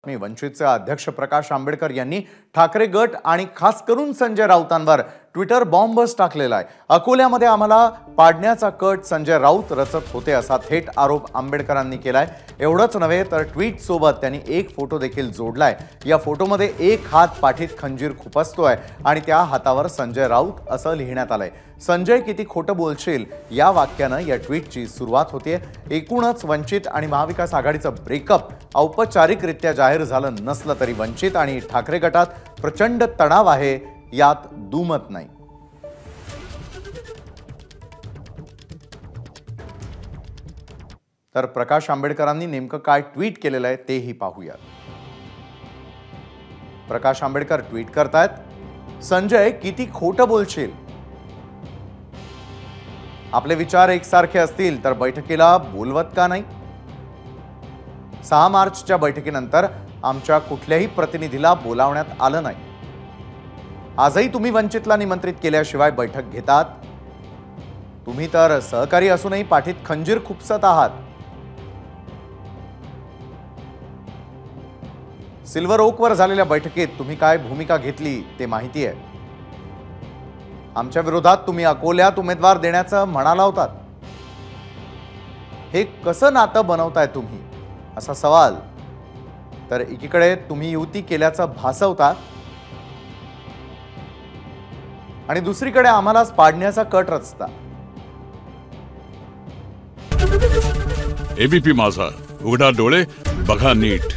वंचितचे अध्यक्ष प्रकाश आंबेडकर यांनी ठाकरे गट आणि खास करून संजय राऊतांवर ट्विटर बॉम्बच टाकलेला आहे। अकोल्यामध्ये आम्हाला पाडण्याचा कट संजय राऊत रचत होते असा थेट आरोप आंबेडकरांनी केलाय। एवढंच नव्हे तर ट्विट सोबत त्यांनी एक फोटो देखील जोडलाय। या फोटोमध्ये एक हात पाठीत खंजीर खुपसतोय आणि त्या हातावर संजय राऊत असं लिहिण्यात आलंय। संजय किती खोटं बोलशील या वाक्यानं या ट्विटची सुरुवात होते। एकूणच वंचित आणि महाविकास आघाडीचं ब्रेकअप औपचारिकरित्या जाहीर झालं नसलं तरी वंचित आणि ठाकरे गटात प्रचंड तणाव आहे, यात दुमत नाही। तर प्रकाश आंबेडकरांनी नेमकं काय ट्वीट केलेलं आहे तेही पाहूया। प्रकाश आंबेडकर ट्वीट करतायत, संजय किती खोटं बोलशील। आपले विचार एकसारखे असतील तर बैठकीला बोलवत का नाही। 6 मार्चच्या बैठकीनंतर आमच्या कुठल्याही प्रतिनिधीला बोलावण्यात आलं नाही। आजही तुम्ही वंचितला निमंत्रित केल्याशिवाय बैठक घेतात। तुम्ही तर सहकारी असूनही पाठीत खंजीर खुपसत आहात। सिल्वर ओकवर झालेल्या बैठकीत तुम्ही काय भूमिका घेतली ते माहिती आहे। आमच्या विरोधात तुम्ही अकोल्यात उमेदवार देण्याचं म्हणाला होतात। हे कसं नातं बनवताय तुम्ही असा सवाल। तर एकीकडे तुम्ही युती केल्याचं भासवता आणि दुसरीकडे आम्हालाच पाडण्याचा कट रचता। एबीपी माझा, उघडा डोळे बघा नीट।